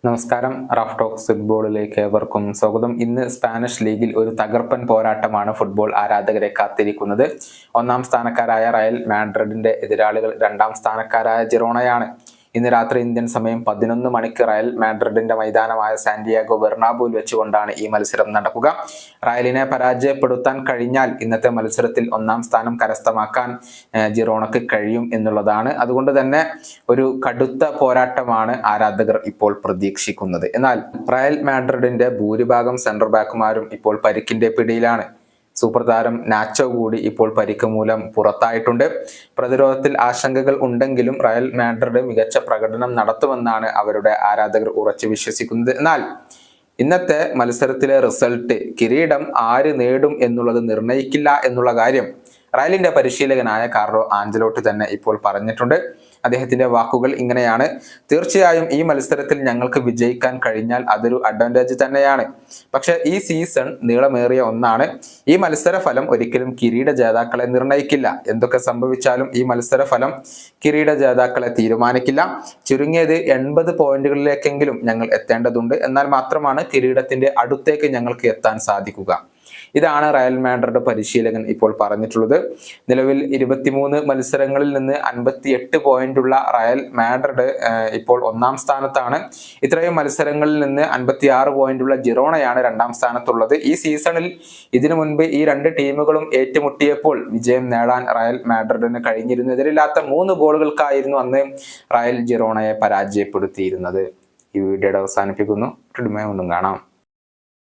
നമസ്കാരം. Raf talks ഫുട്ബോളിലേക്ക് ഏവർക്കും സ്വാഗതം. ഇന്ന് സ്പാനിഷ് ലീഗിൽ ഒരു തകർപ്പൻ പോരാട്ടമാണ് ഫുട്ബോൾ ആരാധകരെ കാത്തിരിക്കുന്നത്. ഒന്നാം സ്ഥാനക്കാരായ റയൽ മാഡ്രിഡിന്റെ എതിരാളികൾ രണ്ടാം സ്ഥാനക്കാരായ ജിറോണയാണ്. ഇന്ന് രാത്രി ഇന്ത്യൻ സമയം 11 മണിക്ക് റയൽ മാഡ്രിഡിന്റെ മൈതാനമായ സാന്റിയാഗോ ബെർണാബുവിൽ വെച്ചുകൊണ്ടാണ് ഈ മത്സരം നടക്കുക. റയലിനെ പരാജയപ്പെടുത്താൻ കഴിഞ്ഞാൽ ഇന്നത്തെ മത്സരത്തിൽ ഒന്നാം സ്ഥാനം കരസ്ഥമാക്കാൻ ജിറോണക്ക് കഴിയും എന്നുള്ളതാണ്. അതുകൊണ്ട് തന്നെ ഒരു കടുത്ത പോരാട്ടമാണ് ആരാധകർ ഇപ്പോൾ പ്രതീക്ഷിക്കുന്നത്. എന്നാൽ റയൽ മാഡ്രിഡിന്റെ ഭൂരിഭാഗം സെന്റർ ബാക്കുമാരും ഇപ്പോൾ പരിക്കിന്റെ പിടിയിലാണ്. സൂപ്പർ താരം നാച്ചോ കൂടി ഇപ്പോൾ പരിക്ക് മൂലം പുറത്തായിട്ടുണ്ട്. പ്രതിരോധത്തിൽ ആശങ്കകൾ ഉണ്ടെങ്കിലും റയൽ മാഡ്രിഡ് മികച്ച പ്രകടനം നടത്തുമെന്നാണ് അവരുടെ ആരാധകർ ഉറച്ചു വിശ്വസിക്കുന്നത്. എന്നാൽ ഇന്നത്തെ മത്സരത്തിലെ റിസൾട്ട് കിരീടം ആര് നേടും എന്നുള്ളത് നിർണയിക്കില്ല എന്നുള്ള കാര്യം റയലിന്റെ പരിശീലകനായ കാർലോ ആഞ്ചലോട്ടി തന്നെ ഇപ്പോൾ പറഞ്ഞിട്ടുണ്ട്. അദ്ദേഹത്തിന്റെ വാക്കുകൾ ഇങ്ങനെയാണ്: തീർച്ചയായും ഈ മത്സരത്തിൽ ഞങ്ങൾക്ക് വിജയിക്കാൻ കഴിഞ്ഞാൽ അതൊരു അഡ്വാൻറ്റേജ് തന്നെയാണ്. പക്ഷെ ഈ സീസൺ നീളമേറിയ ഒന്നാണ്. ഈ മത്സരഫലം ഒരിക്കലും കിരീട ജേതാക്കളെ നിർണയിക്കില്ല. എന്തൊക്കെ സംഭവിച്ചാലും ഈ മത്സരഫലം കിരീട ജേതാക്കളെ തീരുമാനിക്കില്ല. ചുരുങ്ങിയത് 80 പോയിന്റുകളിലേക്കെങ്കിലും ഞങ്ങൾ എത്തേണ്ടതുണ്ട്. എന്നാൽ മാത്രമാണ് കിരീടത്തിന്റെ അടുത്തേക്ക് ഞങ്ങൾക്ക് എത്താൻ സാധിക്കുക. ഇതാണ് റയൽ മാഡ്രിഡ് പരിശീലകൻ ഇപ്പോൾ പറഞ്ഞിട്ടുള്ളത്. നിലവിൽ 23 മത്സരങ്ങളിൽ നിന്ന് 58 പോയിന്റുള്ള റയൽ മാഡ്രിഡ് ഇപ്പോൾ ഒന്നാം സ്ഥാനത്താണ്. ഇത്രയും മത്സരങ്ങളിൽ നിന്ന് 56 പോയിന്റുള്ള ജിറോണയാണ് രണ്ടാം സ്ഥാനത്തുള്ളത്. ഈ സീസണിൽ ഇതിനു മുൻപ് ഈ രണ്ട് ടീമുകളും ഏറ്റുമുട്ടിയപ്പോൾ വിജയം നേടാൻ റയൽ മാഡ്രിഡിന് കഴിഞ്ഞിരുന്നു. എതിരില്ലാത്ത 3 ഗോളുകൾക്കായിരുന്നു അന്ന് റയൽ ജിറോണയെ പരാജയപ്പെടുത്തിയിരുന്നത്. ഈ വീഡിയോയുടെ അവസാനിപ്പിക്കുന്നു. ഒന്നും കാണാം.